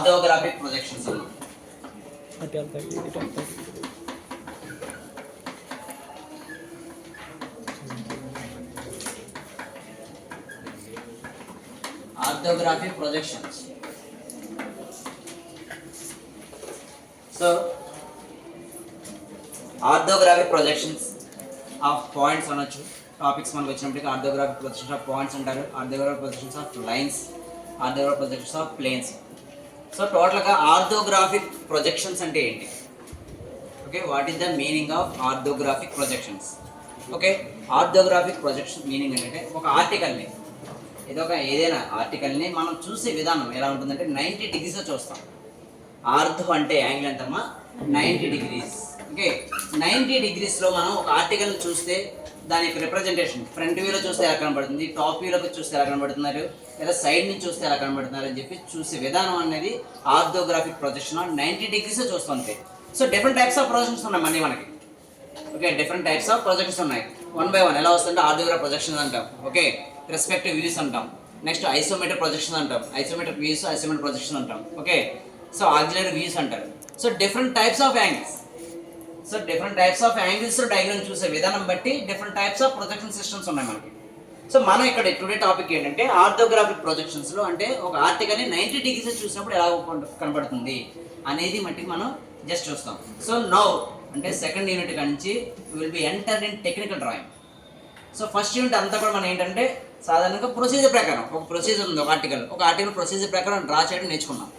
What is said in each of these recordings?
Orthographic projections అన్నాం. Orthographic projections. So orthographic projections of points అనొచ్చు. Topics మనకు వచ్చినప్పటికీ ఆర్థోగ్రాఫిక్ ప్రొజెక్షన్స్ ఆఫ్ పాయింట్స్ అంటారు, orthographic projections of lines, orthographic projections of planes. So టోటల్గా orthographic projections అంటే ఏంటి? Okay, what is the meaning of orthographic projections? Okay, orthographic projection meaning ఏంటంటే ఒక ఆర్టికల్ని, ఏదైనా ఆర్టికల్ని మనం చూసే విధానం ఎలా ఉంటుందంటే 90 degrees చూస్తాం. ఆర్థో అంటే యాంగిల్ ఎంతమ్మా? 90 degrees. ఓకే, 90 degrees మనం ఒక ఆర్టికల్ని చూస్తే దాని యొక్క రిప్రజెంటేషన్ ఫ్రంట్ వ్యూలో చూస్తే ఎలా కనబడుతుంది, టాప్ వ్యూలోకి చూస్తే ఎలా కనబడుతున్నారు, లేదా సైడ్ నుంచి చూస్తే ఎలా కనబడుతున్నారు అని చెప్పి చూసే విధానం అనేది ఆర్థోగ్రాఫిక్ ప్రొజెక్షన్. 90 degrees చూస్తాం అంతే. So different types of projections ఉన్నాయి మళ్ళీ మనకి. Okay, different types of projections ఉన్నాయి. 1 by 1 ఎలా వస్తుంటే ఆర్థోగ్రాఫిక్ ప్రొజెక్షన్ అంటాం. ఓకే, రెస్పెక్టివ్ వ్యూస్ అంటాం. నెక్స్ట్ ఐసోమెట్రిక్ ప్రొజెక్షన్ అంటాం, ఐసోమెట్రిక్ వ్యూస్, ఐసోమెట్రిక్ ప్రొజెక్షన్ అంటాం. ఓకే, సో ఆక్సిలరీ వ్యూస్ అంటారు. So different types of angles. So different types of angles diagram చూసే విధానం బట్టి different types of projection systems ఉన్నాయి మనకి. సో మనం ఇక్కడ టుడే టాపిక్ ఏంటంటే ఆర్థోగ్రాఫిక్ ప్రొజెక్షన్స్లో అంటే ఒక ఆర్టికల్ని 90 degrees చూసినప్పుడు ఎలా కనబడుతుంది అనేది మట్టికి మనం జస్ట్ చూస్తాం. సో నౌ అంటే సెకండ్ యూనిట్ నుంచి will be enter in technical drawing. So first unit అంతా కూడా మనం ఏంటంటే సాధారణంగా ప్రొసీజర్ ప్రకారం ఒక ప్రొసీజర్ ఉంది, ఒక ఆర్టికల్ ప్రొసీజర్ ప్రకారం డ్రా చేయడం నేర్చుకున్నాం.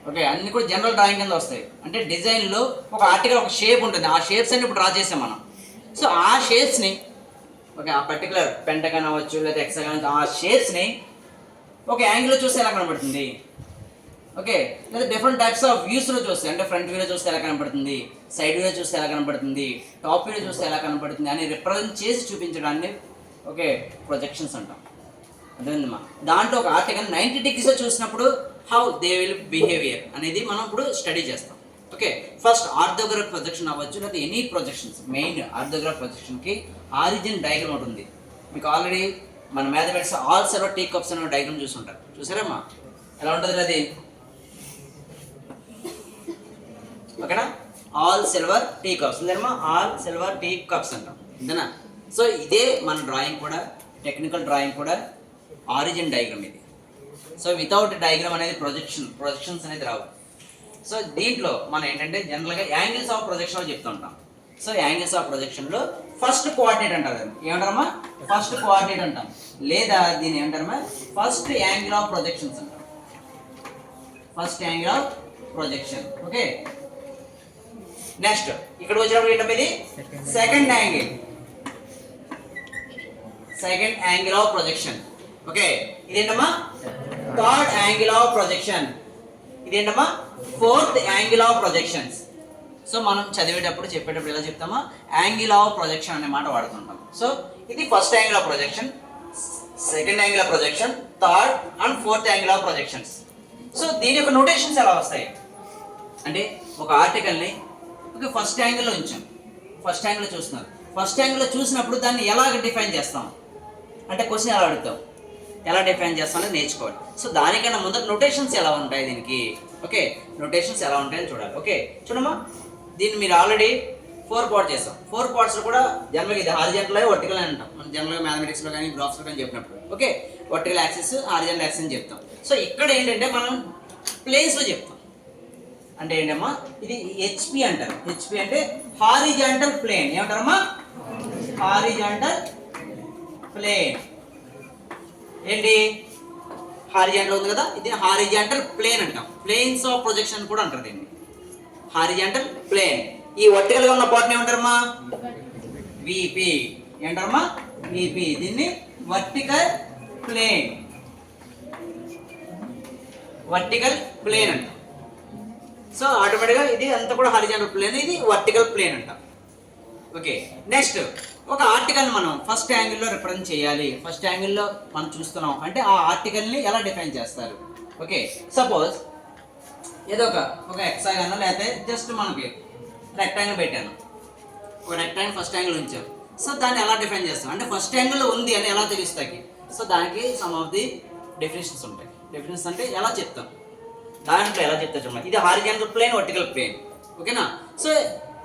ఓకే, అన్ని కూడా జనరల్ డ్రాయింగ్ కింద వస్తాయి. అంటే డిజైన్లో ఒక ఆర్టికల్ ఒక షేప్ ఉంటుంది, ఆ షేప్స్ అన్ని ఇప్పుడు డ్రా చేసాం మనం. సో ఆ షేప్స్ని ఓకే, ఆ పర్టికులర్ పెంటగాన్ అవ్వచ్చు లేదా హెక్సాగాన్, ఆ షేప్స్ని ఒక యాంగిల్లో చూస్తే ఎలా కనబడుతుంది. ఓకే, లేదా డిఫరెంట్ టైప్స్ ఆఫ్ వ్యూస్లో చూస్తే అంటే ఫ్రంట్ వ్యూలో చూస్తే ఎలా కనబడుతుంది, సైడ్ వ్యూలో చూస్తే ఎలా కనబడుతుంది, టాప్ వ్యూలో చూస్తే ఎలా కనబడుతుంది అని రిప్రజెంట్ చేసి చూపించడాన్ని ఓకే ప్రొజెక్షన్స్ అంటాం. అర్థమైందమ్మా? దాంట్లో ఒక ఆర్టికల్ 90 degrees చూసినప్పుడు హౌ దే విల్ బిహేవియర్ అనేది మనం ఇప్పుడు స్టడీ చేస్తాం. ఓకే, ఫస్ట్ ఆర్థోగ్రాఫిక్ ప్రొజెక్షన్ అవ్వచ్చు లేదా ఎనీ ప్రొజెక్షన్స్. మెయిన్ ఆర్థోగ్రాఫిక్ ప్రొజెక్షన్కి ఆరిజిన్ డయాగ్రామ్ ఒకటి ఉంది మీకు. ఆల్రెడీ మన mathematics all silver tea cups అనే డయాగ్రామ్ చూసుంటారు. చూసారమ్మా? ఎలా ఉంటుంది అది? ఓకేనా? ఆల్ సిల్వర్ టీ కప్స్ ఉందమ్మా, ఆల్ సిల్వర్ టీ కప్స్ అంటాం అంతేనా? సో ఇదే మన డ్రాయింగ్ కూడా, టెక్నికల్ డ్రాయింగ్ కూడా ఆరిజిన్ డయాగ్రామ్ ఇది. సో వితౌట్ డయాగ్రామ్ అనేది ప్రొజెక్షన్స్ అనేది రావు. సో దీంట్లో మనం ఏంటంటే జనరల్గా యాంగిల్స్ ఆఫ్ ప్రొజెక్షన్ చెప్తూ ఉంటాం. సో యాంగిల్స్ ఆఫ్ ప్రొజెక్షన్లో ఫస్ట్ కోఆర్డినేట్ అంటారు. ఏమంటారమ్మా? ఫస్ట్ కోఆర్డినేట్ అంటాం, లేదా దీన్ని ఏమంటారమ్మా ఫస్ట్ యాంగిల్ ఆఫ్ ప్రొజెక్షన్స్ అంటాం. First angle of projection. Okay, next ఇక్కడ వచ్చినప్పుడు ఏంటంటే ఇది second angle, second angle of projection. Okay, ఇదేంటమ్మా థర్డ్ యాంగిల్ ఆఫ్ ప్రొజెక్షన్. ఇదేంటమ్మా fourth angle of projections. So మనం చదివేటప్పుడు చెప్పేటప్పుడు ఎలా చెప్తామా యాంగిల్ ఆఫ్ ప్రొజెక్షన్ అనే మాట వాడుతుంటాం. సో ఇది first angle of projection, second angle of projection, third and fourth angle of projections. So దీని యొక్క నోటేషన్స్ ఎలా వస్తాయి అంటే ఒక ఆర్టికల్ని ఓకే ఫస్ట్ యాంగిల్లో ఉంచాం, ఫస్ట్ యాంగిల్లో చూస్తున్నారు. ఫస్ట్ యాంగిల్లో చూసినప్పుడు దాన్ని ఎలాగ డిఫైన్ చేస్తాం అంటే క్వశ్చన్ ఎలా అడుగుతాం, ఎలా డిఫైన్ చేస్తామని నేర్చుకోవాలి. సో దానికన్నా ముందర నోటేషన్స్ ఎలా ఉంటాయి దీనికి. ఓకే, నోటేషన్స్ ఎలా ఉంటాయని చూడాలి. ఓకే చూడమ్మా, దీన్ని మీరు ఆల్రెడీ 4 పార్ట్స్ చేస్తాం. 4 పార్ట్స్లో కూడా జనరల్గా ఇది హారిజంటల్ వర్టికల్ అని అంటాం మనం జనరల్గా మ్యాథమెటిక్స్లో కానీ గ్రాఫ్స్లో కానీ చెప్పినప్పుడు. Okay, vertical axis, horizontal axis అని చెప్తాం. సో ఇక్కడ ఏంటంటే మనం ప్లేస్లో చెప్తాం. అంటే ఏంటమ్మా ఇది హెచ్పి అంటారు. హెచ్పి అంటే హారిజంటల్ ప్లేన్. ఏమంటారమ్మా? Horizontal plane. ఏంటి హారిజంటల్ ఉంది కదా, ఇది హారిజంటల్ ప్లేన్ అంటాం. ప్లేన్స్ ఆఫ్ ప్రొజెక్షన్ కూడా అంటారు దీన్ని, హారిజంటల్ ప్లేన్. ఈ వర్టికల్ గా ఉన్న పార్ట్ ఏమంటారమ్మా? విపి. ఏంటారమ్మా? విపి. దీన్ని వర్టికల్ ప్లేన్, వర్టికల్ ప్లేన్ అంటాం. సో ఆటోమేటిక్గా ఇది అంతా కూడా హారిజంటల్ ప్లేన్, ఇది వర్టికల్ ప్లేన్ అంటాం. ఓకే, నెక్స్ట్ ఒక ఆర్టికల్ని మనం ఫస్ట్ యాంగిల్లో రిప్రజెంట్ చేయాలి. ఫస్ట్ యాంగిల్లో మనం చూస్తున్నాం అంటే ఆ ఆర్టికల్ని ఎలా డిఫైన్ చేస్తారు. ఓకే, సపోజ్ ఏదో ఒక హెక్సాగాన్ లేకపోతే జస్ట్ మనకి రెక్టాంగిల్ పెట్టాను, ఒక రెక్టాంగిల్ ఫస్ట్ యాంగిల్ ఉంచాం. సో దాన్ని ఎలా డిఫైన్ చేస్తాం అంటే ఫస్ట్ యాంగిల్లో ఉంది అని ఎలా తెలుస్తాయి. సో దానికి సమ్ ఆఫ్ ది డెఫినేషన్స్ ఉంటాయి. డెఫినేషన్స్ అంటే ఎలా చెప్తాం, దాంట్లో ఎలా చెప్తా చూడమ్మా, ఇది హారిజాంటల్ ప్లేన్, వర్టికల్ ప్లేన్, ఓకేనా. సో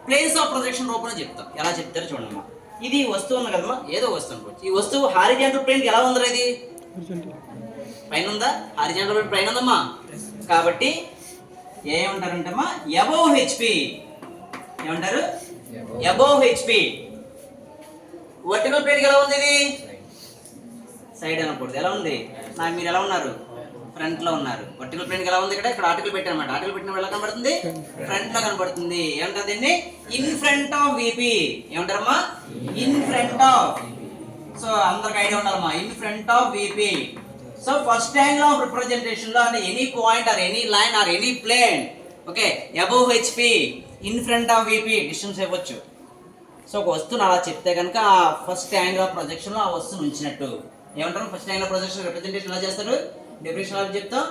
ప్లేన్స్ ఆఫ్ ప్రొజెక్షన్ రూపంలో చెప్తాం. ఎలా చెప్తారో చూడమ్మా. ఇది వస్తువు ఉంది కదమ్మా, ఏదో వస్తువు అనుకోవచ్చు. ఈ వస్తువు హారిజాంటల్ ప్లేన్కి ఎలా ఉందా? ఇది పైన ఉందా? హారిజాంటల్ ప్లేన్ పైన ఉందమ్మా. కాబట్టి ఏమంటారంటమ్మా, అబోవ్ హెచ్పి. ఏమంటారు? Above HP. వర్టికల్ ప్లేన్కి ఎలా ఉంది? ఇది సైడ్ అనకూడదు. ఎలా ఉంది? నాకు మీరు ఎలా ఉన్నారు? ఫ్రంట్ లో ఉన్నారు. వర్టికల్ ప్లేన్ ఎలా ఉంది? ఇక్కడ ఆర్టికల్ పెట్టానమాట. ఆర్టికల్ పెట్టిన ఎలా కనబడుతుంది? ఫ్రంట్ లో కనబడుతుంది. ఏమంటారు దీన్ని? In front of VP. ఏమంటారమ్మా? In front of. సో అందరికి ఐడియా ఉండాలమ్మా, in front of VP. So first angle of representation లో అంటే any point or any line or any plane, okay, above HP, in front of VP distance ఇవ్వచ్చు. So ఒక వస్తువుని అలా చెప్తే కనుక ఆ ఫస్ట్ యాంగిల్ ఆఫ్ ప్రొజెక్షన్ లో ఆ వస్తువుని ఉంచినట్టు. ఏమంటారు? First angle of projection representation ఎలా చేస్తారు? డెఫినేషన్ ఆఫ్ చెప్తాం.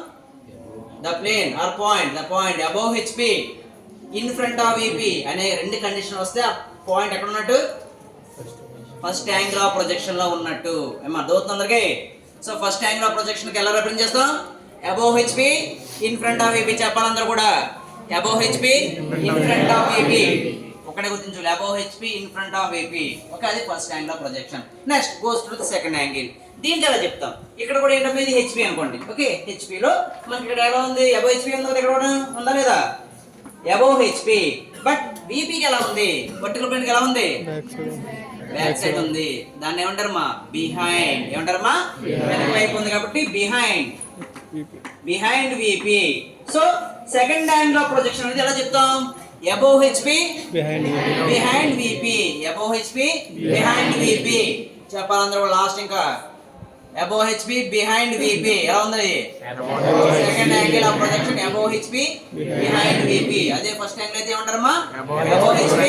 The plane or point above HP in front of VP అనే రెండు కండిషన్ వస్తే ఆ పాయింట్ ఎక్కడ ఉన్నట్టు? ఫస్ట్ యాంగిల్ ఆఫ్ ప్రొజెక్షన్ లో ఉన్నట్టు. ఏమో అర్థమవుతుంది అందరికి? So first angle of projection కి ఎలా రిప్రజెంట్ చేస్తాం? Above HP in front of VP. చెప్పాలందరూ కూడా above HP in front of VP. ఒకటే గుర్తించాలి, above HP in front of VP. Okay, అది first angle of projection. Next goes to the second angle. దీనికి ఎలా చెప్తాం? ఇక్కడ కూడా ఏంటంటే ఇది హెచ్పి అనుకోండి. ఓకే, హెచ్పిలో మనకి ఇక్కడ ఎలా ఉంది? అబోవ్ హెచ్పి ఉంది కదా, ఇక్కడ కూడా ఉందా లేదా? Above HP. బట్ విపికి ఎలా ఉంది? వర్టికల్ ప్లేన్కి ఎలా ఉంది? బ్యాక్ సైడ్ ఉంది. దాన్ని ఏమంటారమ్మా? బిహైండ్. ఏమంటారమ్మా? వెనక వైపు ఉంది కాబట్టి behind VP. So second angle of projection అనేది ఎలా చెప్తాం? Above HP behind VP. Above HP behind VP. చెప్పాలందరూ లాస్ట్ ఇంకా అబోవ్ హెచ్పి బిహైండ్ విపి. ఎలా ఉంది? Second angle of projection above HP behind VP. అదే ఫస్ట్ యాంగిల్ అయితే ఏమంటారమ్మా? Above HP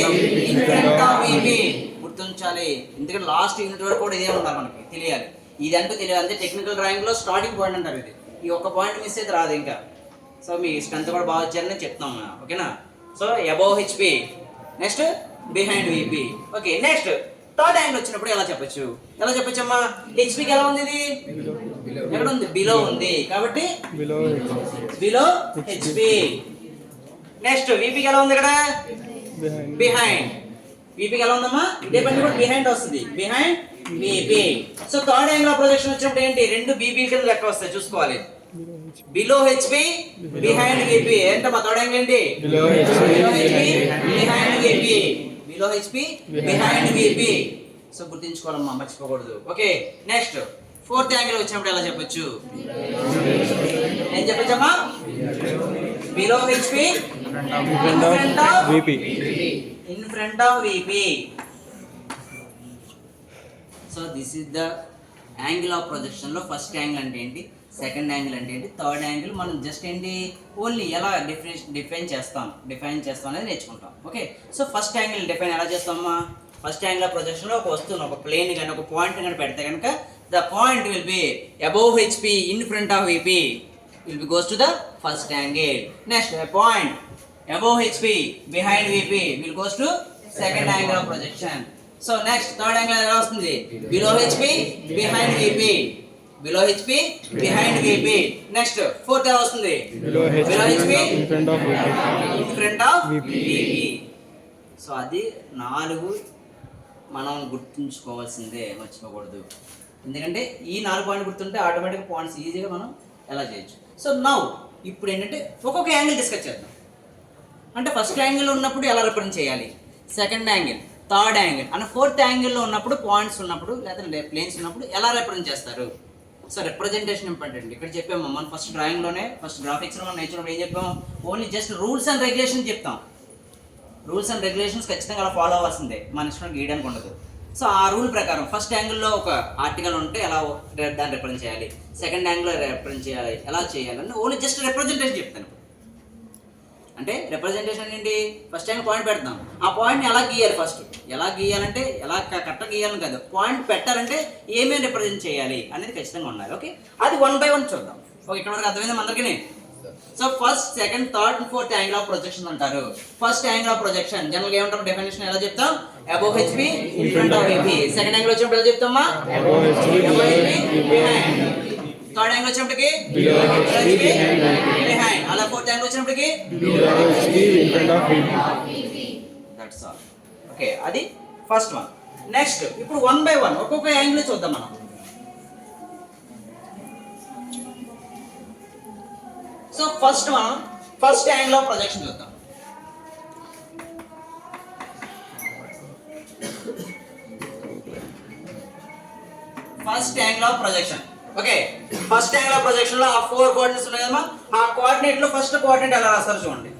in front of VP. గుర్తుంచాలి, ఎందుకంటే లాస్ట్ యూనిట్ వరకు కూడా ఇదే ఉండాలి, మనకి తెలియాలి. ఇదంటూ తెలియాలి. అంటే టెక్నికల్ డ్రాయింగ్ లో స్టార్టింగ్ పాయింట్ అంటారు ఇది. ఈ ఒక్క పాయింట్ మిస్ అయితే రాదు ఇంకా. సో మీ స్ట్రెంత్ కూడా బాగా వచ్చారని చెప్తాం, ఓకేనా. So above HP, next behind VP. Okay, next third angle వచ్చినప్పుడు ఎలా చెప్పొచ్చు? ఎలా చెప్పొచ్చమ్మా? హెచ్పికి ఎలా ఉంది? ఇది ఎక్కడ ఉంది? బిలో ఉంది కాబట్టి బిలో హెచ్పి. నెక్స్ట్ విపికి ఎలా ఉంది? ఇక్కడ బిహైండ్. విపికి ఎలా ఉందమ్మా? ఇదే పని కూడా బిహైండ్ వస్తుంది, behind VP. So third angle of projection వచ్చినప్పుడు ఏంటి? రెండు బీపీ కింద లెక్క వస్తాయి, చూసుకోవాలి. Below HP behind VP. ఏంటమ్మా థర్డ్ యాంగిల్ ఏంటి? Below HP behind VP. Below HP behind VP. So గుర్తుంచుకోవాలమ్మా, మర్చిపోకూడదు. ఓకే, నెక్స్ట్ ఫోర్త్ యాంగిల్ వచ్చినప్పుడు ఎలా చెప్పొచ్చు? ఏం చెప్పొచ్చమ్మా? Below HP in front of VP. In front of VP. So this is the angle of projection లో first angle అంటే ఏంటి, సెకండ్ యాంగిల్ అంటే ఏంటి, థర్డ్ యాంగిల్ మనం జస్ట్ ఏంటి ఓన్లీ ఎలా డిఫైన్ చేస్తాం అనేది నేర్చుకుంటాం. Okay, so first angle define ఎలా చేస్తామమ్మా? ఫస్ట్ యాంగిల్ ఆఫ్ ప్రొజెక్షన్ లో ఒక వస్తువును, ఒక ప్లేన్ కానీ ఒక పాయింట్ కానీ పెడితే కనుక the point will be above HP in front of VP will be goes to the first angle. Next point above HP behind VP will goes to second angle of projection. So next third angle ఎలా వస్తుంది? Below HP behind VP. Below HP behind VP. Next fourth ఎలా వస్తుంది? Below HP in front of VP. So అది 4 మనం గుర్తుంచుకోవాల్సిందే, మర్చిపోకూడదు. ఎందుకంటే ఈ 4 పాయింట్లు గుర్తుంటే ఆటోమేటిక్ పాయింట్స్ ఈజీగా మనం ఎలా చేయొచ్చు. సో నౌ ఇప్పుడు ఏంటంటే ఒక్కొక్క యాంగిల్ డిస్కస్ చేద్దాం. అంటే ఫస్ట్ యాంగిల్ ఉన్నప్పుడు ఎలా రిప్రజెంట్ చేయాలి, second angle, third angle and fourth యాంగిల్లో ఉన్నప్పుడు పాయింట్స్ ఉన్నప్పుడు లేదా ప్లేన్స్ ఉన్నప్పుడు ఎలా రిప్రజెంట్ చేస్తారు. So representation important. ఇక్కడ చెప్పాము మనం ఫస్ట్ డ్రాయింగ్లోనే, ఫస్ట్ గ్రాఫిక్స్లో మనం నేర్చుకున్నప్పుడు ఏం చెప్పాము? Only just rules and regulation చెప్తాం. రూల్స్ అండ్ రెగ్యులేషన్స్ ఖచ్చితంగా అలా ఫాలో అవ్వాల్సిందే, మన ఇష్టం గీయడానికి ఉండదు. సో ఆ రూల్ ప్రకారం ఫస్ట్ యాంగిల్లో ఒక ఆర్టికల్ ఉంటే ఎలా దాన్ని రిప్రజెంట్ చేయాలి, సెకండ్ యాంగిల్లో రిప్రజెంట్ చేయాలి, ఎలా చేయాలని ఓన్లీ జస్ట్ రిప్రజెంటేషన్ చెప్తాను. అంటే రిప్రజెంటేషన్ ఏంటి? ఫస్ట్ యాంగిల్ పాయింట్ పెడతాం, ఆ పాయింట్ని ఎలా గీయాలి, ఫస్ట్ ఎలా గీయాలంటే ఎలా కరెక్ట్గా గీయాలని కాదు, పాయింట్ పెట్టాలంటే ఏమేమి రిప్రజెంట్ చేయాలి అనేది ఖచ్చితంగా ఉండాలి. ఓకే, అది 1 by 1 చూద్దాం. ఓకే, ఇక్కడ వరకు అర్థమైందా అందరికీ? So first, second, third and fourth angle of projection అంటారు. ఫస్ట్ యాంగిల్ ఆఫ్ ప్రొజెక్షన్ జనరల్గా ఏమంటారు? డెఫినేషన్ ఎలా చెప్తాం? Above HP in front of VP. Second angle వచ్చినప్పుడు ఎలా చెప్తామా? Above HP behind. Third angle వచ్చినప్పటికి బిహైండ్, అలా ఫోర్త్ యాంగిల్ వచ్చినప్పటికి దట్స్ ఆల్. ఓకే, అది ఫస్ట్ వన్. నెక్స్ట్ ఇప్పుడు 1 by 1 ఒక్కొక్క యాంగిల్ చూద్దాం మనం. So first angle of projection చూద్దాం. First angle of projection. Okay, first angle of projection లో ఆ 4 కోఆర్డినేట్స్ ఉన్నాయి కదమ్మా, ఆ కోఆర్డినేట్ లో ఫస్ట్ కోఆర్డినేట్ ఎలా రాస్తారు చూడండి.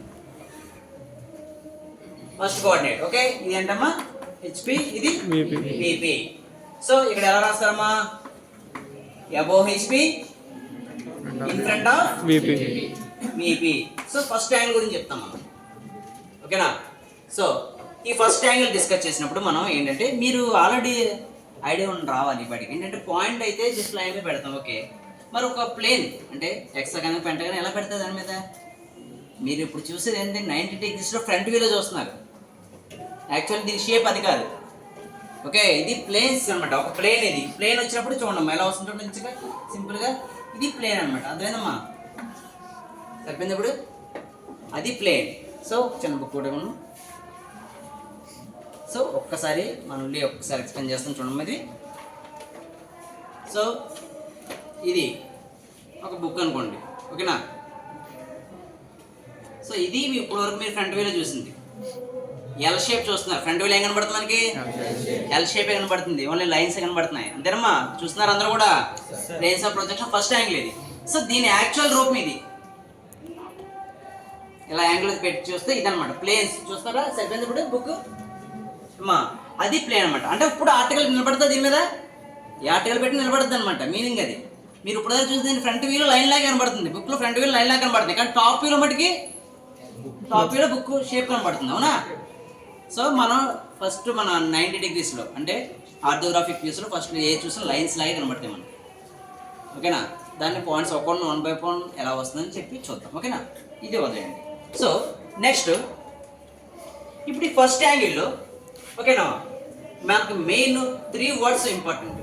ఫస్ట్ కోఆర్డినేట్ ఓకే, ఇది ఏంటమ్మా హెచ్పి, ఇది విపి. సో ఇక్కడ ఎలా రాస్తారమ్మా, above HP in front of VP. So first angle గురించి చెప్తాం మనం, ఓకేనా. సో ఈ ఫస్ట్ యాంగిల్ డిస్కస్ చేసినప్పుడు మనం ఏంటంటే, మీరు ఆల్రెడీ ఐడియా రావాలి బయటికి. ఏంటంటే పాయింట్ అయితే జస్ట్ లైన్ మీద పెడతాం, ఓకే. మరి ఒక ప్లేన్ అంటే హెక్సాగన్ పెంటగాన్ ఎలా పెడతారు దాని మీద? మీరు ఇప్పుడు చూసేది ఏంటంటే 90 degrees ఫ్రంట్ వ్యూలో చూస్తున్నారు. యాక్చువల్లీ దీని షేప్ అది కాదు, ఓకే. ఇది ప్లేన్స్ అనమాట. ఒక ప్లేన్, ఇది ప్లేన్ వచ్చినప్పుడు చూడమ్మా ఎలా వస్తుందో మంచిగా సింపుల్గా. ఇది ప్లేన్ అనమాట, అదేనమ్మా సరిపోయింది. ఇప్పుడు అది ప్లేన్. సో చిన్న బుక్ కూడా ఉన్నాం. సో ఒక్కసారి మళ్ళీ ఒక్కసారి ఎక్స్ప్లెయిన్ చేస్తాను చూడమ్మా ఇది. సో ఇది ఒక బుక్ అనుకోండి, ఓకేనా. సో ఇది ఇప్పటివరకు మీరు ఫ్రంట్ వ్యూలో చూసింది ఎల్ షేప్ చూస్తున్నారు. ఫ్రంట్ వ్యూలో ఏం కనబడుతుంది మనకి? ఎల్ షేప్ కనబడుతుంది, ఓన్లీ లైన్స్ కనబడుతున్నాయి అంతేనమ్మా. చూస్తున్నారు అందరూ కూడా. Planes of projection first angle ఇది. సో దీని యాక్చువల్ రూపం ఇది. ఇలా యాంగిల్ పెట్టి చూస్తే ఇదనమాట ప్లేన్స్. చూస్తారా సరిపోయింది ఇప్పుడు బుక్ అమ్మా, అది ప్లేన్ అనమాట. అంటే ఇప్పుడు ఆర్టికల్ నిలబడుతుంది దీని మీద, ఈ ఆర్టికల్ పెట్టి నిలబడుతుంది అనమాట, మీనింగ్ అది. మీరు ఇప్పుడు చూసి దీని ఫ్రంట్ వ్యూలో లైన్ లాగా కనబడుతుంది, బుక్ లో ఫ్రంట్ వ్యూలో లైన్ లాగా కనబడుతుంది, కానీ టాప్ వ్యూలో మటుకి టాప్ వ్యూలో బుక్ షేప్ కనబడుతుంది, అవునా. సో మనం ఫస్ట్ మన 90 degrees అంటే ఆర్థోగ్రాఫిక్ వ్యూస్లో ఫస్ట్ ఏ చూసినా లైన్స్ లాగే కనబడతాయి మనం, ఓకేనా. దాన్ని పాయింట్స్ ఒక్కొక్క 1 by 1 ఎలా వస్తుందని చెప్పి చూద్దాం, ఓకేనా. ఇది వదిలేయండి. సో నెక్స్ట్ ఇప్పుడు ఈ ఫస్ట్ యాంగిల్లో, ఓకేనా, మనకు మెయిన్ 3 words ఇంపార్టెంట్.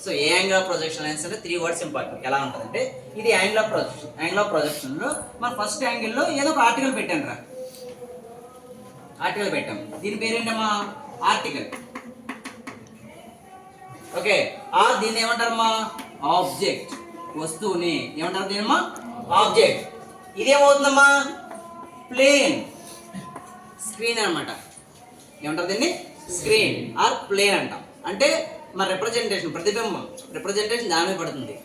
సో ఏ యాంగిల్ ఆఫ్ ప్రొజెక్షన్ లైన్స్ అంటే 3 words ఇంపార్టెంట్. ఎలా ఉంటుందంటే, ఇది angle of projection. Angle of ప్రొజెక్షన్లో మన ఫస్ట్ యాంగిల్లో ఏదో ఒక ఆర్టికల్ పెట్టాను రా, ఆర్టికల్ పెట్టాం. దీని పేరేంటమ్మా? Article, okay. దీన్ని ఏమంటారమ్మా? ఆబ్జెక్ట్. వస్తువుని ఏమంటారు దీనమ్మా? ఆబ్జెక్ట్. ఇదేమవుతుందమ్మా? ప్లేన్, స్క్రీన్ అనమాట. ఏమంటారు దీన్ని? స్క్రీన్ ఆర్ ప్లేన్ అంటాం. అంటే మన రిప్రజెంటేషన్, ప్రతిబింబం, రిప్రజెంటేషన్ దాని మీద పడుతుంది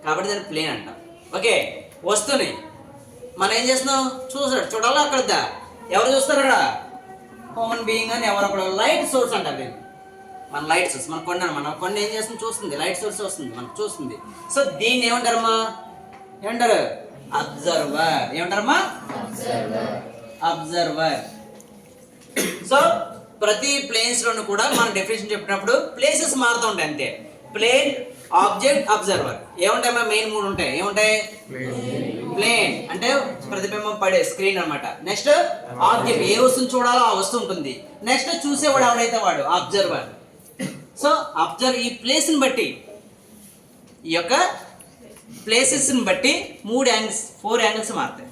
కాబట్టి దాన్ని ప్లేన్ అంటాం, ఓకే. వస్తువుని మనం ఏం చేస్తున్నాం? చూడాలా అక్కడ ఎవరు చూస్తారు? అక్కడ హ్యూమన్ బీయింగ్ అని ఎవరు అక్కడ లైట్ సోర్స్ అంటారు దీన్ని. మన లైట్ సోర్స్ మన కొన్ని ఏం చేస్తుంది? చూస్తుంది, లైట్ సోర్స్ వస్తుంది మనకు చూస్తుంది. సో దీన్ని ఏమంటారమ్మా? ఏమంటారు? అబ్జర్వర్. ఏమంటారమ్మా? అబ్జర్వర్. సో ప్రతి ప్లేన్స్ లోను కూడా మనం డెఫినేషన్ చెప్పినప్పుడు ప్లేసెస్ మారుతూ ఉంటాయి అంతే. Plane, object, observer. ఏముంటాయమ్మా? మెయిన్ 3 ఉంటాయి. ఏముంటాయి? ప్లేన్ అంటే ప్రతిబింబం పడే స్క్రీన్ అన్నమాట. నెక్స్ట్ ఆబ్జెక్ట్, ఏ వస్తువుని చూడాలో ఆ వస్తువు ఉంటుంది. నెక్స్ట్ చూసేవాడు ఎవడైతే వాడు అబ్జర్వర్. సో ఈ ప్లేస్ని బట్టి, ఈ యొక్క ప్లేసెస్ని బట్టి 4 యాంగిల్స్ మారుతాయి.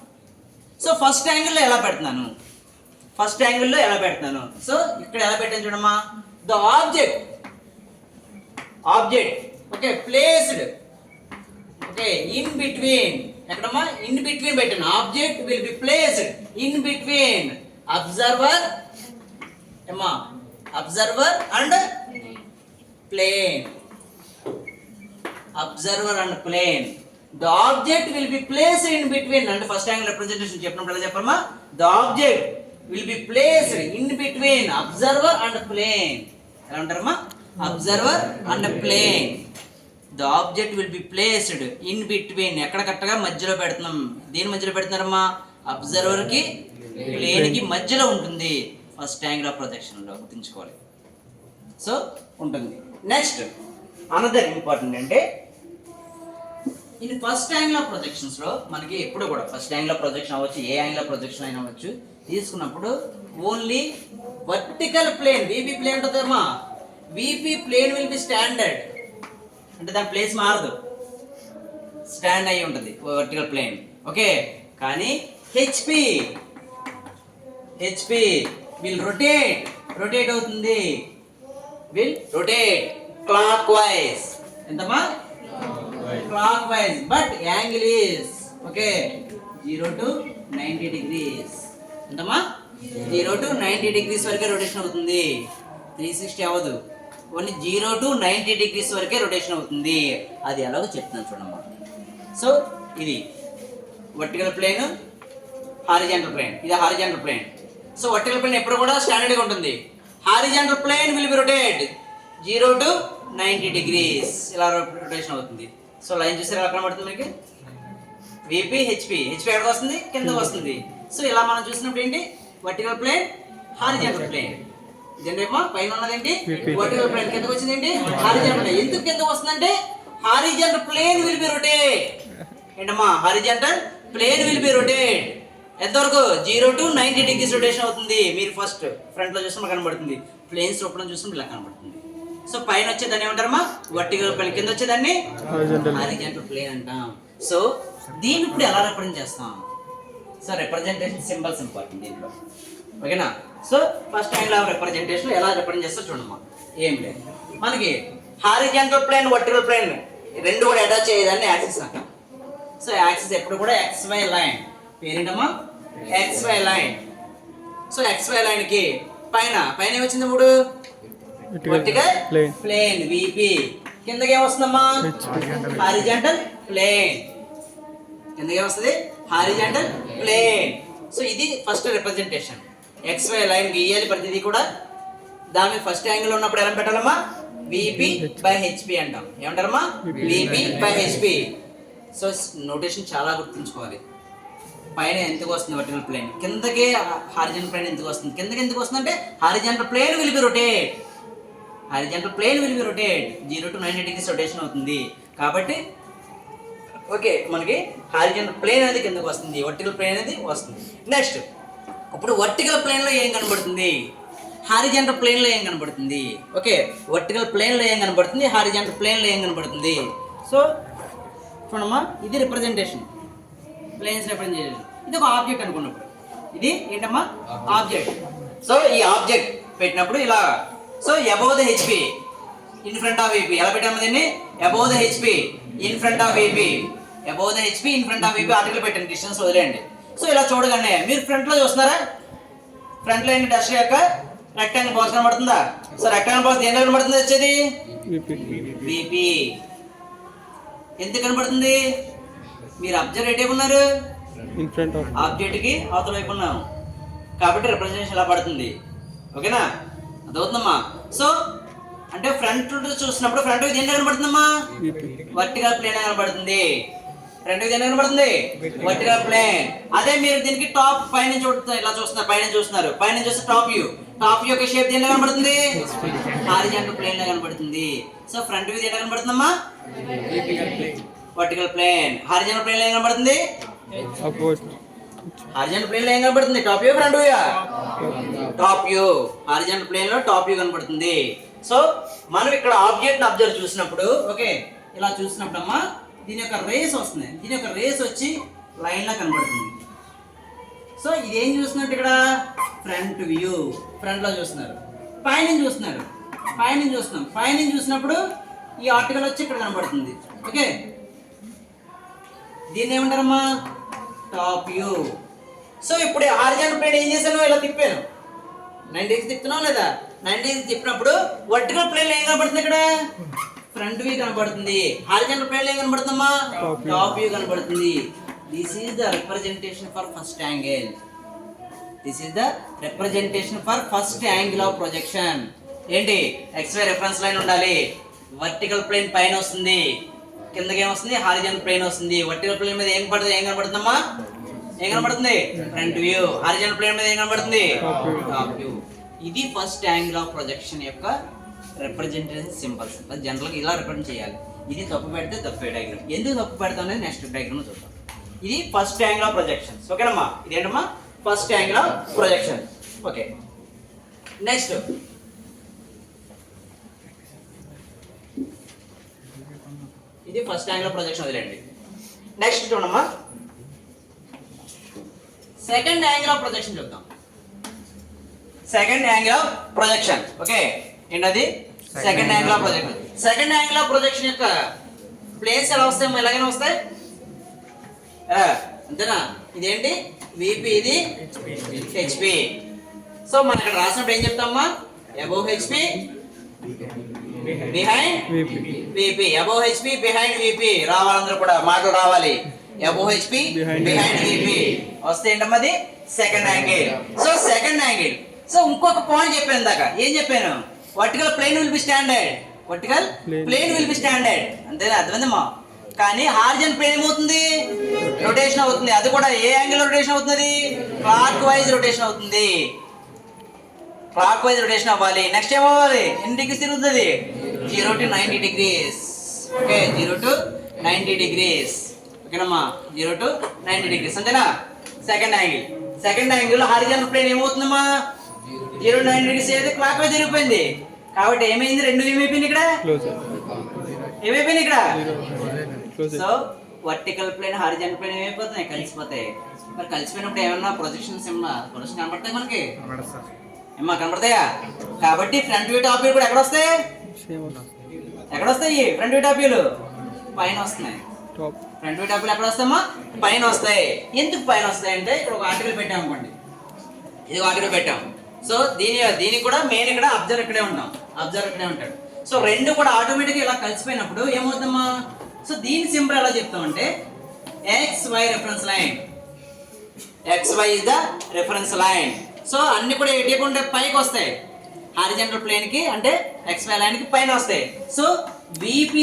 సో ఫస్ట్ యాంగిల్లో ఎలా పెడుతున్నాను? సో ఇక్కడ ఎలా పెట్టాను చూడమ్మా. The object okay placed, okay, in between. ఎక్కడమ్మా? ఇన్ బిట్వీన్ పెట్టాను. Object will be placed in between observer and plane. The object will be placed in between. అంటే ఫస్ట్ యాంగిల్ రిప్రజెంటేషన్ చెప్పినప్పుడు ఎలా చెప్పమ్మా? The object will be placed in between observer and plane. ఎలా ఉంటారమ్మా? Observer and plane. The object will be placed in between. ఎక్కడ కరెక్ట్గా మధ్యలో పెడుతున్నాం. దేని మధ్యలో పెడుతున్నారమ్మా? అబ్జర్వర్ కి ప్లేన్ కి మధ్యలో ఉంటుంది ఫస్ట్ యాంగిల్ ఆఫ్ ప్రొజెక్షన్ లో, గుర్తుంచుకోవాలి. సో ఉంటుంది. నెక్స్ట్ అనదర్ ఇంపార్టెంట్ అంటే, ఇది ఫస్ట్ యాంగిల్ ఆఫ్ ప్రొజెక్షన్స్ లో మనకి ఎప్పుడు కూడా ఫస్ట్ యాంగిల్ ఆఫ్ ప్రొజెక్షన్ అవ్వచ్చు, ఏ యాంగిల్ ఆఫ్ ప్రొజెక్షన్ అయినా అవ్వచ్చు, తీసుకున్నప్పుడు only vertical plane VP plane ఉంటుందమ్మా. VP plane will be standard, అంటే దాని ప్లేస్ మారదు. స్టాండ్ అయి ఉంటుంది వర్టికల్ ప్లేన్. ఓకే, కానీ హెచ్పి విల్ రొటేట్ అవుతుంది, విల్ రొటేట్ క్లాక్ వైజ్. ఎంతమ్మా? Clockwise, but angle is okay 0 to 90 degrees. ఎంతమ్మా? 0 to 90 degrees వరకే రొటేషన్ అవుతుంది, 360 అవ్వదు. ఓన్లీ 0 to 90 degrees వరకే రొటేషన్ అవుతుంది. అది ఎలాగో చెప్తున్నాను చూడమ్మా. సో ఇది వర్టికల్ ప్లేన్, హారిజాంటల్ ప్లేన్. ఇది horizontal plane. So vertical plane ఎప్పుడు కూడా స్టాండర్డ్గా ఉంటుంది. Horizontal plane will be rotate 0 to 90 degrees. ఇలా రొటేషన్ అవుతుంది. సో లైన్ చూస్తే ఎలా కనబడుతుంది మీకు? విపి హెచ్పి ఎక్కడికి వస్తుంది? కిందకు వస్తుంది. సో ఇలా మనం చూసినప్పుడు ఏంటి? Vertical plane, horizontal plane. ఇదేంటమ్మా పైన ఉన్నది ఏంటి? Vertical plane. కిందకు వచ్చింది ఏంటి? Horizontal plane. ఎందుకు కిందకు వస్తుందంటే horizontal plane will be rotate. ఏంటమ్మా? Horizontal plane will be rotate ఎంతవరకు? 0 to 90 degrees రొటేషన్ అవుతుంది. మీరు ఫస్ట్ ఫ్రంట్ లో చూసినప్పుడు కనబడుతుంది, ప్లేన్స్ రూపంలో చూసినప్పుడు ఇలా కనబడుతుంది. సో పైన వచ్చేదాన్ని ఏమంటారమ్మా? Vertical plane. కింద వచ్చేదాన్ని హారిజాంటల్ ప్లేన్ అంటాం. సో దీన్ని ఇప్పుడు ఎలా రిప్రజెంట్ చేస్తాం? సో రిప్రజెంటేషన్ సింబల్స్ ఇంపార్టెంట్ దీంట్లో. ఓకేనా? So first angle of representation ఎలా రిప్రజెంట్ చేస్తా చూడమ్మా. ఏం లేదు, మనకి హారిజాంటల్ ప్లేన్, వర్టికల్ ప్లేన్ రెండు కూడా అటాచ్ అయ్యేదాన్ని యాక్సిస్ అంటాం. సో యాక్సిస్ ఎప్పుడు కూడా XY లైన్. పేరేంటమ్మా? XY line. So XY line కి పైన ఏమొచ్చింది? ఇప్పుడు వర్టికల్ ప్లేన్ విపి. కిందకి ఏమొస్తుందమ్మా? Horizontal plane. కిందకి ఏమొస్తుంది? Horizontal plane. సో ఇది ఫస్ట్ రిప్రజెంటేషన్. XY లైన్ గీయాలి ప్రతిదీ కూడా. దాని ఫస్ట్ యాంగిల్ ఉన్నప్పుడు ఎలా పెట్టాలమ్మా? VP/HP అంటాం. ఏమంటారమ్మా? VP/HP. సో నోటేషన్ చాలా గుర్తుంచుకోవాలి. పైన ఎందుకు వస్తుంది వర్టికల్ ప్లేన్, కిందకే హారిజాంటల్ ప్లేన్ ఎందుకు వస్తుంది? కిందకి ఎందుకు వస్తుంది అంటే horizontal plane will be rotate. 0 to 90 degrees rotation అవుతుంది. కాబట్టి ఓకే, మనకి హారిజాంటల్ ప్లేన్ అనేది కిందకు వస్తుంది, వర్టికల్ ప్లేన్ అనేది వస్తుంది. నెక్స్ట్ ఇప్పుడు వర్టికల్ ప్లేన్ లో ఏం కనబడుతుంది, హారిజాంటల్ ప్లేన్ లో ఏం కనబడుతుంది? ఓకే, వర్టికల్ ప్లేన్ లో ఏం కనబడుతుంది, హారిజాంటల్ ప్లేన్ లో ఏం కనబడుతుంది? సో చూడమ్మా, ఇది రిప్రజెంటేషన్, ప్లేన్స్ రిప్రజెంటేషన్. ఇది ఒక ఆబ్జెక్ట్ అనుకున్నప్పుడు, ఇది ఏంటమ్మా? ఆబ్జెక్ట్. సో ఈ ఆబ్జెక్ట్ పెట్టినప్పుడు ఇలా, so above the HP in front of VP. ఎలా పెట్టాము దీన్ని? Above the HP in front of VP. Above the HP in front of VP article పెట్టండి, డిస్టెన్స్ వదిలేయండి. సో ఇలా చూడగానే మీరు ఫ్రంట్ లో చూస్తున్నారా? ఫ్రంట్ లో ఏంటి? డస్ట్ యొక్క రెక్టాంగిల్ బాక్స్ కనబడుతుందా? సో రెక్టాంగిల్ బాక్స్ దేని కనబడుతుంది? వచ్చేది విపి. ఎందుకు కనబడుతుంది? మీరు అబ్జర్వ్ ఎటే ఉన్నారు? ఆబ్జెక్ట్ కి అవతల వైపు ఉన్నాం కాబట్టి రిప్రజెంటేషన్ ఎలా పడుతుంది. ఓకేనా? అదవుతుందమ్మా. సో అంటే ఫ్రంట్ చూసినప్పుడు ఫ్రంట్ దేని కనబడుతుందమ్మా? వర్టికల్ ప్లేన్ కనబడుతుంది. ఫ్రంట్ దేని కనబడుతుంది? Vertical plane. అదే మీరు దీనికి టాప్ పైన ఇలా చూస్తున్నారు, పైన చూస్తున్నారు, పైన చూస్తే టాప్ వ్యూ యొక్క షేప్ దేని కనబడుతుంది? హారిజాంటల్ ప్లేన్ లో కనబడుతుంది. సో ఫ్రంట్ వ్యూ దేని కనబడుతుందమ్మా? Vertical plane. హారిజాంటల్ ప్లేన్ లో ఏం కనబడుతుంది? హారిజాంటల్ ప్లేన్ లో ఏం కనబడుతుంది? Top view, front view? Top view. Horizontal plane లో టాప్ వ్యూ కనబడుతుంది. సో మనం ఇక్కడ ఆబ్జెక్ట్ అబ్జర్వ్ చూసినప్పుడు, ఓకే, ఇలా చూసినప్పుడు అమ్మా దీని యొక్క రేస్ వస్తుంది. దీని యొక్క రేస్ వచ్చి లైన్ లా కనబడుతుంది. సో ఇదేం చూస్తున్నట్టు ఇక్కడ? Front view. ఫ్రంట్ లో చూస్తున్నారు, పైన చూస్తున్నారు, పైన చూసినప్పుడు ఈ ఆర్టికల్ వచ్చి ఇక్కడ కనబడుతుంది. ఓకే, దీన్ని ఏమంటారమ్మా? Top view. సో ఇప్పుడు హారిజాంటల్ ప్లేన్ ఏం చేశాను? ఇలా తిప్పాను, 90 degrees తిప్పుతున్నావు లేదా? 90 degrees తిప్పినప్పుడు వర్టికల్ ప్లేన్ లో ఏం కనబడుతుంది? ఇక్కడ ఫ్రంట్ వ్యూ కనబడుతుంది. హారిజాంటల్ ప్లేన్ లో ఏం కనబడుతుందమ్మా? టాప్ వ్యూ కనబడుతుంది. This is the representation for first angle. First angle of projection. ఏంటి? XY రెఫరెన్స్ లైన్ ఉండాలి. వర్టికల్ ప్లేన్ పైన వస్తుంది, కిందకి ఏమొస్తుంది? హారిజాంటల్ ప్లేన్ వస్తుంది. వర్టికల్ ప్లేన్ మీద ఏం కనబడుతుందమ్మా? ఏం కనబడుతుంది? Front view. హారిజాంటల్ ప్లేన్ మీద ఏం కనబడుతుంది? Top view. ఇది ఫస్ట్ యాంగిల్ ఆఫ్ ప్రొజెక్షన్ యొక్క రిప్రజెంటేషన్ సింబల్స్. జనరల్గా ఇలా రిప్రజెంట్ చేయాలి. ఇది తప్పు పెడితే తప్పే డయాగ్రామ్. ఎందుకు తప్పు పెడతాం అనేది నెక్స్ట్ డయాగ్రామ్ చూద్దాం. ఇది ఫస్ట్ యాంగిల్ ఆఫ్ ప్రొజెక్షన్స్. ఓకేనమ్మా? ఇదేంటమ్మా? First angle of projection. Okay, next ఇది ఫస్ట్ యాంగిల్ ఆఫ్ ప్రొజెక్షన్ వదిలేండి. నెక్స్ట్ చూడమ్మా, సెకండ్ యాంగిల్ ఆఫ్ ప్రొజెక్షన్ చూద్దాం. Second angle of projection. Okay, ఏంటది? Second angle of projection. Second angle of projection యొక్క planes ఎలా వస్తాయి? ఎలాగైనా వస్తాయి, అంతేనా? ఇదేంటి? విపి, ఇది హెచ్పి. సో మనం ఇక్కడ రాసినప్పుడు ఏం చెప్తామా? Above HP behind VP. Above HP behind VP రావాలందరూ కూడా మాటలు రావాలి. అబోవ్ హెచ్పి బిహైండ్ విపి వస్తే ఏంటమ్మా అది? Second angle. So second angle. So ఇంకొక పాయింట్ చెప్పాను దాకా. ఏం చెప్పాను? Vertical plane will be standard. Vertical plane will be standard, అంతేనా? అర్థమైందమ్మా? కానీ హారిజన్ ప్లేన్ ఏమవుతుంది? రొటేషన్ అవుతుంది. అది కూడా ఏ యాంగిల్ రొటేషన్ అవుతుంది? క్లాక్ వైజ్ రొటేషన్ అవుతుంది. క్లాక్ వైజ్ రొటేషన్ అవ్వాలి. నెక్స్ట్ ఏమవ్వాలి? ఎన్ని డిగ్రీస్ తిరుగుతుంది? 0 to 90 degrees. Okay, 0 to 90 degrees. ఓకేనమ్మా, 0 to 90 degrees, అంతేనా? Second angle. Second angle horizon plane ఏమవుతుందమ్మా? 0 to 90 degrees అయితే క్లాక్ వైజ్ తిరిగిపోయింది. కాబట్టి ఏమైంది? రెండు ఏమైపోయింది ఇక్కడ? ఏమైపోయింది ఇక్కడ? So vertical plane horizontal plane ఏమైపోతున్నాయి? కలిసిపోతాయి. మరి కలిసిపోయినప్పుడు ఏమన్నా ప్రొజెక్షన్స్ ప్రొజెక్షన్ కనపడతాయి మనకి? ఏమన్నా కనపడతాయా? కాబట్టి ఫ్రంట్ వ్యూ టాప్ వ్యూ కూడా ఎక్కడ వస్తాయి? ఎక్కడ వస్తాయి? ఫ్రంట్ వ్యూ టాప్ వ్యూలు పైన వస్తున్నాయి. ఫ్రంట్ వ్యూ టాప్ వ్యూ ఎక్కడ వస్తామా? పైన వస్తాయి. ఎందుకు పైన వస్తాయి అంటే ఇక్కడ ఒక ఆర్టికల్ పెట్టాం అనుకోండి, ఇది ఆర్టికల్ పెట్టాం. సో దీనికి కూడా మెయిన్ ఇక్కడ అబ్జర్వ్ ఇక్కడే ఉంటాం. అబ్జర్వ్ ఇక్కడే ఉంటాడు. సో రెండు కూడా ఆటోమేటిక్గా ఇలా కలిసిపోయినప్పుడు ఏమవుతుందమ్మా? సో దీని సింబల్ ఎలా చెప్తామంటే XY reference line. XY is the reference line. So అన్ని కూడా ఎటు ఉంటే పైకి వస్తాయి. హారిజాంటల్ ప్లేన్ కి అంటే XY లైన్ కి పైన వస్తాయి. సో VP,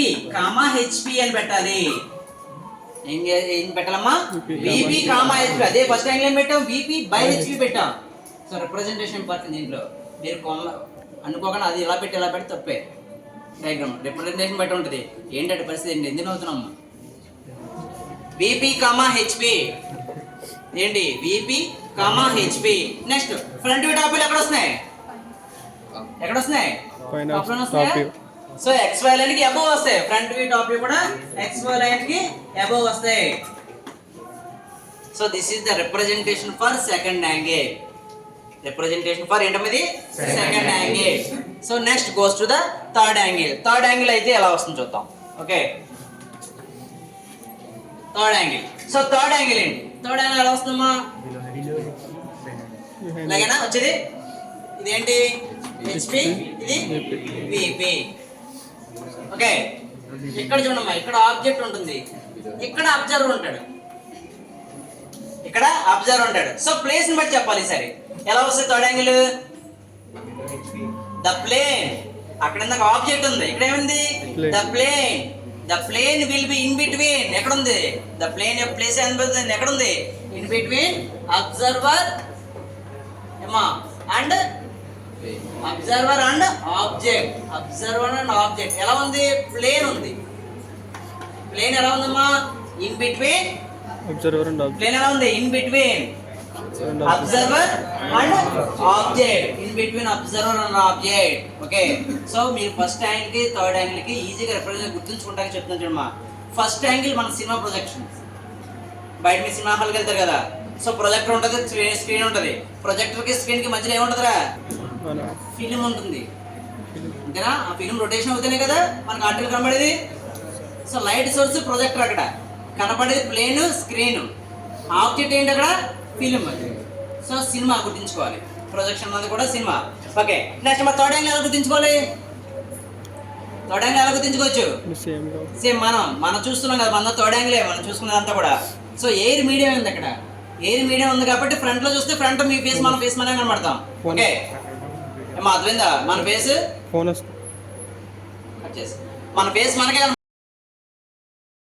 HP అని పెట్టాలి. ఏం పెట్టాలమ్మా? VP, HP. అదే ఫస్ట్ యాంగిల్ ఏం పెట్టాం? VP బై HP పెట్టాం. So representation important. దీంట్లో మీరు అనుకోకుండా అది ఇలా పెట్టి తప్పే. డయాగ్రామ్ రిప్రజెంటేషన్ బట్టి ఉంటుంది. ఏంటంటే పరిస్థితి ఏంటి? ఎందుకు అవుతున్నామ్మా? VP, HP ఏంటి? VP, HP. Next front view top view ఎక్కడ వస్తున్నాయి? ఎక్కడ వస్తున్నాయి? సో XY లైన్ కి అబోవ్ వస్తాయి. ఫ్రంట్ వ్యూ టాప్ వ్యూ కూడా XY లైన్ కి అబోవ్ వస్తాయి. So this is the representation for second angle. Representation for ఏంటది? Second angle. So next goes to the third angle. Third angle అయితే ఎలా వస్తుంది చూద్దాం. Okay, third angle. So third angle ఏంటి? Third angle ఎలా వస్తుందమ్మా? ఇలాగేనా వచ్చేది? ఇదేంటి? హెచ్పి, ఇది విపి. ఓకే, ఇక్కడ చూడమ్మా, ఇక్కడ ఆబ్జెక్ట్ ఉంటుంది, ఇక్కడ అబ్జర్వర్ ఉంటాడు. ఇక్కడ అబ్జర్వర్ ఉంటాడు. సో ప్లేస్ ని బట్టి చెప్పాలి. సరే ఎలా వస్తుంది థర్డ్ యాంగిల్? The plane. అక్కడ ఇందాక ఆబ్జెక్ట్ ఉంది, ఇక్కడ ఏముంది? The plane. The plane will be in between. ఎక్కడ ఉంది? ద ప్లేన్ యొక్క ప్లేస్ ఎక్కడ ఉంది? In between observer and observer and object. Observer and object ఎలా ఉంది? ప్లేన్ ఉంది. ప్లేన్ ఎలా ఉందమ్మా? In between observer and object. ప్లేన్ ఎలా ఉంది? In between observer and object. In between observer and object. Okay, so మీరు ఫస్ట్ యాంగిల్ కి థర్డ్ యాంగిల్ కి ఈజీగా రిప్రజెంట్ గుర్తుంచుకుంటానికి చెప్తున్నాను చూడమ్మా. ఫస్ట్ యాంగిల్ మన సినిమా ప్రొజెక్షన్. బయట మీ సినిమా హాల్కి వెళ్తారు కదా, సో ప్రొజెక్టర్ ఉంటుంది, స్క్రీన్ ఉంటుంది. ప్రొజెక్టర్ కి స్క్రీన్ కి మధ్యలో ఏముంటుందిరా? ఫిలిం ఉంటుంది, అంతేనా? ఆ ఫిలిం రొటేషన్ అవుతేనే కదా మనకు ఆర్టికల్ కనబడేది. సో లైట్ సోర్స్ ప్రొజెక్టర్, అక్కడ కనపడేది ప్లేన్ స్క్రీన్. ఆబ్జెక్ట్ ఏంటి? అక్కడ ఫిలిం. సో సినిమా గుర్తించుకోవాలి. ప్రొజెక్షన్ అన్నది కూడా సినిమా. ఓకే, నెక్స్ట్ మరి థర్డ్ యాంగిల్ ఎలా గుర్తించుకోవాలి? థర్డ్ యాంగిల్ ఎలా గుర్తించుకోవచ్చు? సేమ్ మనం చూస్తున్నాం కదా, మన థర్డ్ యాంగిలే మనం చూసుకున్నదంతా కూడా. సో ఎయిర్ మీడియం ఉంది, అక్కడ ఎయిర్ మీడియం ఉంది కాబట్టి ఫ్రంట్ లో చూస్తే ఫ్రంట్ మీ ఫేస్ మన ఫేస్ మనమే కనబడతాం. ఓకే, అర్థమైందా? మన ఫేస్ మన ఫేస్ మనకే